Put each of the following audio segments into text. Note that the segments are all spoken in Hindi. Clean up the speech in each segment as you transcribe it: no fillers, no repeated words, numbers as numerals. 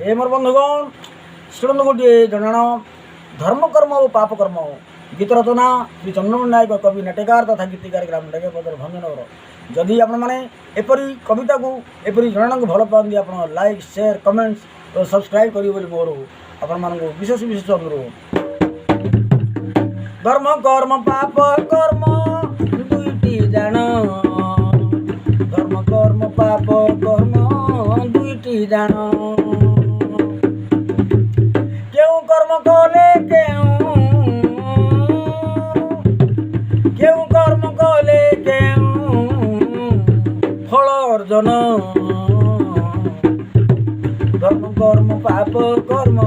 ए मोर बंधुगण शुणु गोटे जनाण धर्म कर्म और पाप कर्म गीत रचना श्री चंद्रमोहन नायक कवि नाट्यकार तथा गीतिकार ग्राम डाकेपदर भंजनगर जदि आपने एपरी कविता को एपरी जनाण को भल पाती आप लाइक शेयर कमेंट्स और सब्सक्राइब करेंगे मोर आपण विशेष विशेष अनुरोध। धर्म कर्म पाप कर्म दुईटी जान, धर्म कर्म पाप कर्म दुईटी जान, क्यों कर्म कले क्यों कर्म कले क्यों फल अर्जन, धर्म कर्म पाप कर्म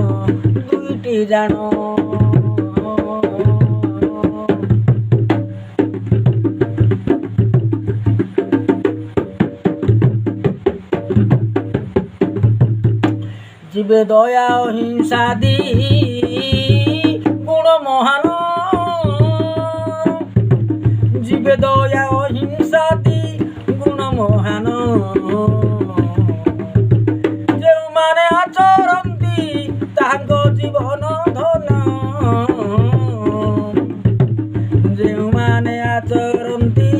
दुईटी जान। जीवे दया अहिंसा दी गुण महान, जीवे दया अहिंसा दी गुण महान, जो माने आचरती तांको जीवन धन, जो माने आचरती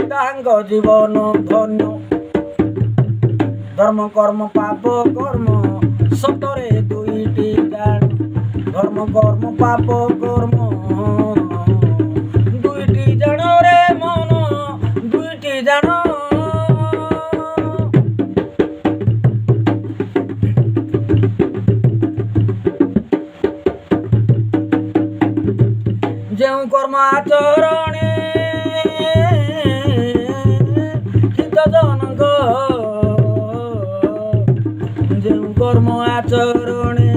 तांको जीवन धन्य। धर्म कर्म पाप कर्म सतरे दुईटी जान, धर्म कर्म पाप कर्म दुईटी जान रे मन दुईटी जान। जो कर्म आचरणे हित जनक, कर्म आचरणे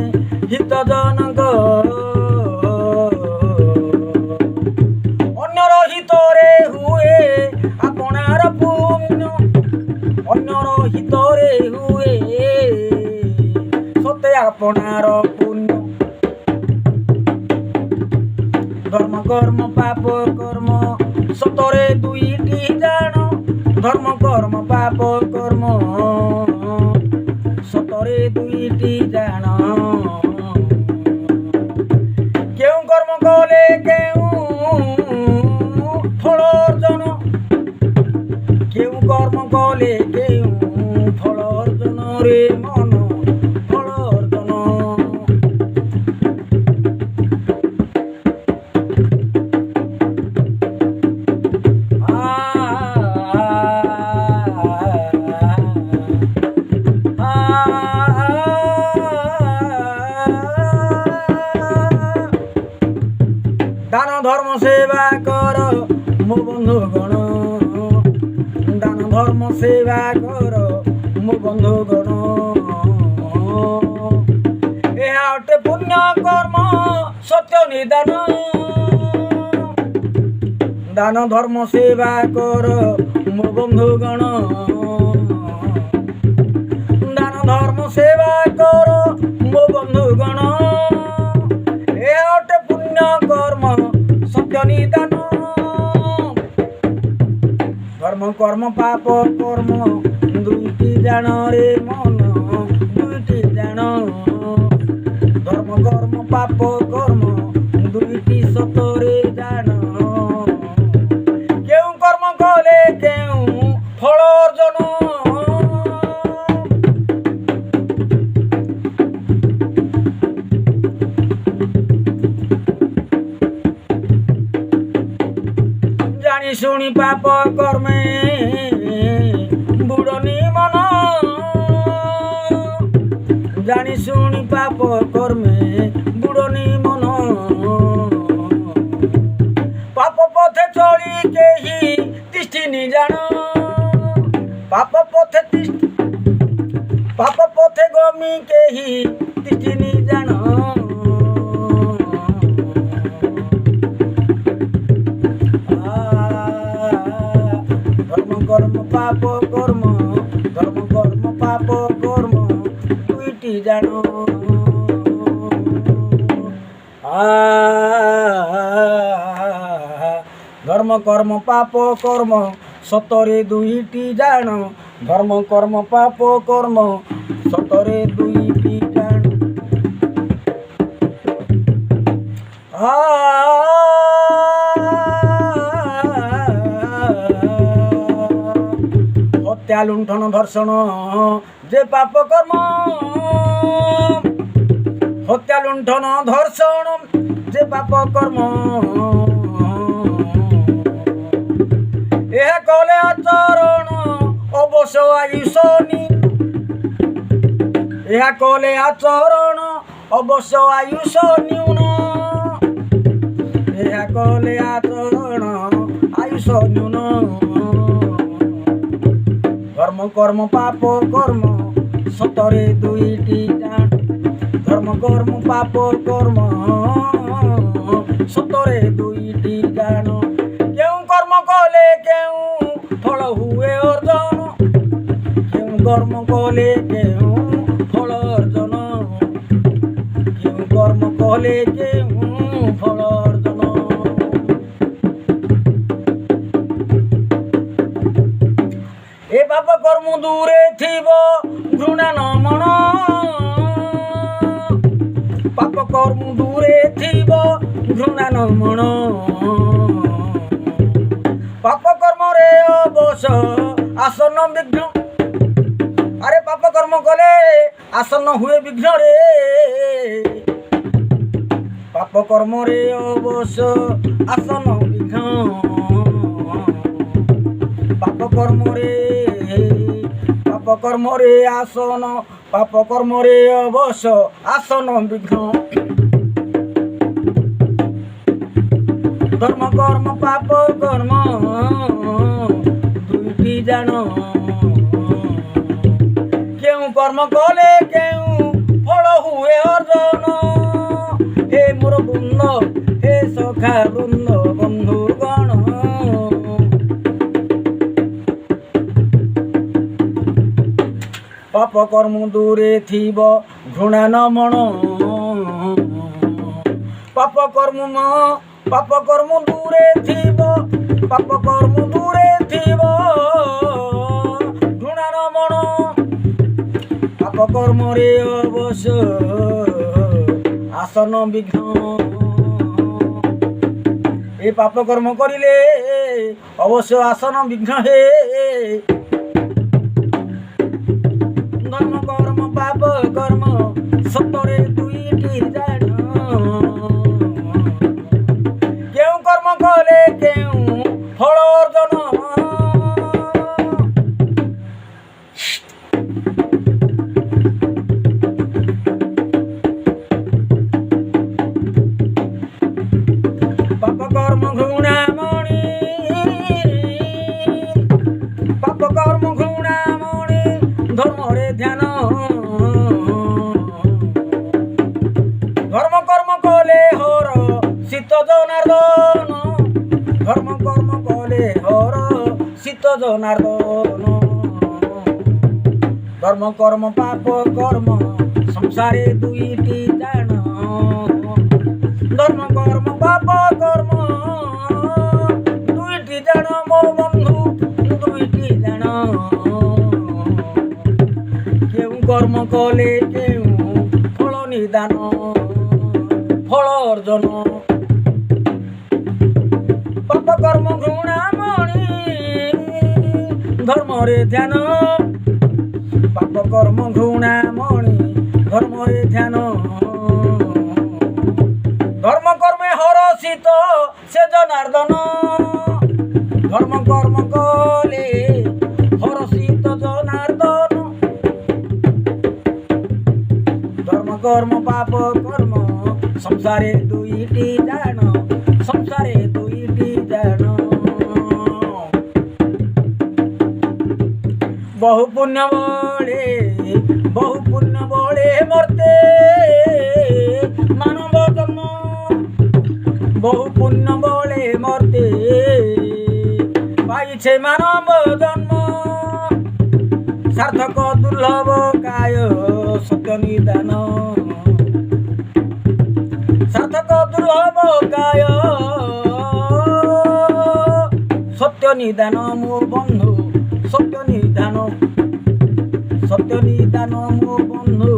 हित जनक, अन्यर हितरे हुए आपणार पुण्य, अन्यर हितरे हुए सते आपणार पुण्य। धर्म कर्म पाप कर्म सतरे दुईटी जान, धर्म कर्म पाप कर्म सतरे दुईटी जान, क्यों कर्म कले क्यों फल अर्जन, क्यों कर्म कले क्यों फल अर्जन रे मन फल अर्जन। दान धर्म सेवा कर मो बंधुगण, दान धर्म सेवा कर मो बंधुगण, यह अटे पुण्य कर्म सत्य निदान। दान धर्म सेवा कर मो बंधुगण, दान धर्म सेवा कर मो बंधुगण, यह अटे पुण्य कर्म सत्य निदान। धर्म कर्म पाप कर्म दुईटी जान रे मन दुईटी जान, धर्म कर्म पाप कर्म दुईटी सतरे जान, क्यों कर्म कले क्यों फल अर्जन। जानी शुणी पाप कर्मे बुड़नी मन, जानी शुणी पाप कर्मे बुड़नी मन, पाप पथे चली केही तिष्ठिनी जान, पाप पथे गमी केही तिष्ठिनी जान। कर्म पाप कर्म धर्म कर्म पाप कर्म दुईटी जान। धर्म कर्म पाप कर्म सतरे दुईटी जान, धर्म कर्म पाप कर्म ସତରେ ଦୁଇଟି ଟାଣ হত্যা লুণ্ঠন ধর্ষণ যে পাপ কর্ম হত্যা লুণ্ঠন ধর্ষণ যে পাপ কর্ম এ কলে আচরণ অবশ্য আয়ুষনি এ কলে আচরণ অবশ্য আয়ুষ নিউন এ কলে আচরণ আয়ুষ নিউন ধর্ম কর্ম পাপ কর্ম সতরে দুইটি টান ধর্ম কর্ম পাপ কর্ম সতরে দুইটি টান কেউ কর্ম কলে কেউ ফল হুয়ে অর্জন কেউ কর্ম কলে কেউ ফল অর্জন কেউ কর্ম কলে কেউ ফল অর্জন এ পাপ কর্ম দূরে থিব ঘৃণা ন মন পাপ কর্ম দূরে থিব ঘৃণা ন মন পাপ কর্মরে অবশ আসন্ন বিঘ্ন আরে পাপ কর্ম কলে আসন্ন হুয়ে বিঘ্ন রে পাপ কর্মরে অবশ আসন্ন বিঘ্ন পাপ কর্মরে আসন পাপ কর্মরে অবশ্য আসন বিঘ্ন ধর্ম কর্ম পাপ কর্ম দুইটি জান কেউ কর্ম কলে কেউ ফল হুয়ে অর্জন হে মোর বৃন্দ হে সখা বৃন্দ বন্ধুগণ পাপ কর্ম দূরে থিব ঘৃণা ন মন পাপ কর্ম দূরে থিব পাপ কর্ম দূরে থিব ঘৃণা ন মন পাপ কর্মরে অবশ্য আসন বিঘ্ন এই পাপ কর্ম করিলে অবশ্য আসন বিঘ্ন হে ধর্ম কর্ম পাপ কর্ম সতরে দুইটি জান কেউ কর্ম কলে কেউ ফল অর্জন পাপ কর্ম ঘৃণামণি পাপ কর্ম ঘৃণামণি ধর্মরে ধ্যান ধর্ম কর্ম কলে হর শীত জনার্দন ধর্ম কর্ম কলে হর শীত জনার্দন ধর্ম কর্ম পাপ কর্ম সংসারে দুইটি জান ধর্ম কর্ম পাপ কর্ম দুইটি জান মো বন্ধু দুইটি জান কেউ কর্ম কলে কেউ ফল নিদান ফল অর্জন পাপ কর্ম ঘৃণামণি ধর্মরে ধ্যান পাপ কর্ম ঘৃণামণি ধর্মরে ধ্যান ধর্ম কর্মে হরষিত সে জনার্দন ধর্ম কর্ম কলে হরষিত জনার্দন ধর্ম কর্ম পাপ কর্ম সংসারে দুইটি জান সংসারে দুইটি জান বহু পুণ্য বলে মর্তে মানব জন্ম বহু পুণ্য বলে মর্তে পাইছে মানব জন্ম সার্থক দুর্লভ কায় সত্য নিদান সার্থক দুর্লভ কায় সত্য নিদান মো বন্ধু সত্য নিদান সত্য सत्य निदान मो बंधु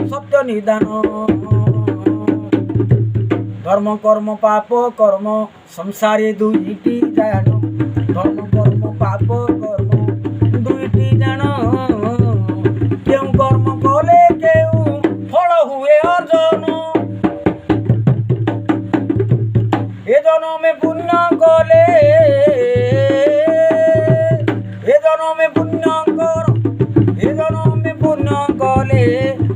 सत्य निदान धर्म कर्म पाप कर्म संसारे दुईटी जान धर्म कर्म पाप कर्म दुईटी जान क्यों कर्म कले क्यों फल हुए अर्जन ए जन्म में पुण्य कले ए जन्म में पुण्य कर ए जन्म में पुण्य कले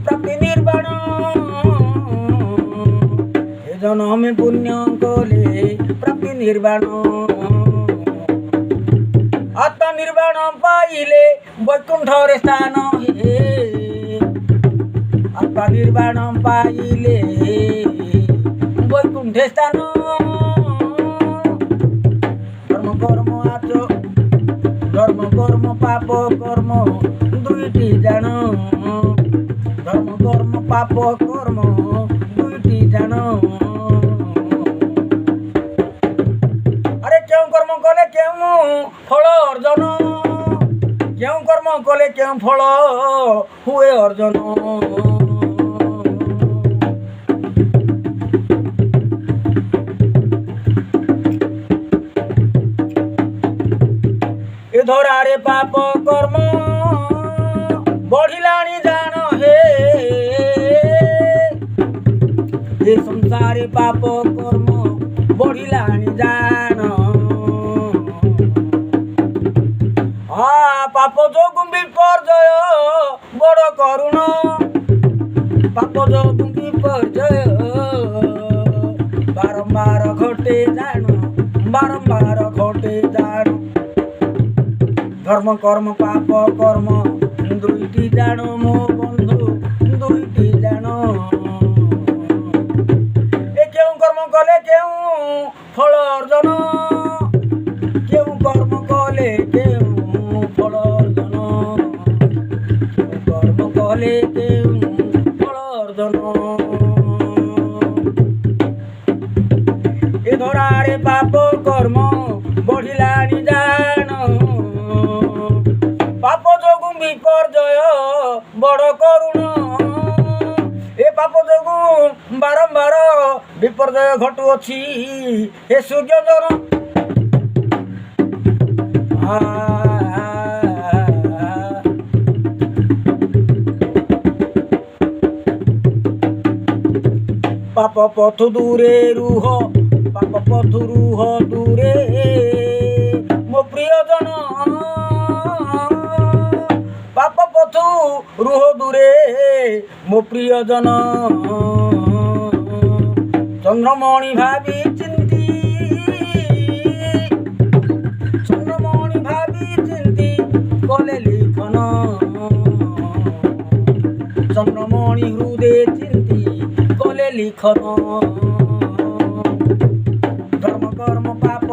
प्राप्ति निर्वाण ए जन्म में पुण्य कले प्राप्ति निर्वाण आत्मा निर्वाण पाइले वैकुंठ रे स्थान हे आत्मा निर्वाण पाइले वैकुंठ स्थान धर्म कर्म आच धर्म कर्म पाप कर्म दुईटी जान धर्म कर्म पाप कर्म दुईटी जान अरे क्यों कर्म कले क्यों फल अर्जन क्यों कर्म कले क्यों फल हुए अर्जन ए धरारे पाप कर्म बढ़िलाणी जान हे ए संसारे पाप कर्म बढ़िलाणी जान पाप जोगु विपर्जय बड़ करुण पाप जोगु विपर्जय बारंबार घटे जान बारंबार घटे जान धर्म कर्म पाप कर्म दुईटी जान मो बंधु दुईटी जान ए क्यों कर्म कले क्यों फल अर्जन क्यों कर्म कले क्यों फल अर्जन क्यों कर्म कले क्यों फल अर्जन ए धरारे पाप कर्म बढ़िलाणी जान पाप जोगु विपर्जय बड़ करुण ए पाप जोगु बारंबार विपर्जय घटुअछि हे सूर्यजन पाप पथ दूरे रुह पाप पथ रुह दूरे मो प्रियजन पाप पथ रुह दूरे मो प्रियजन चंद्रमणि भावी चिंती चंद्रमणि भावी चिंती कले लिखन चंद्रमणि हृदय चिंती कले लिखन धर्म कर्म पाप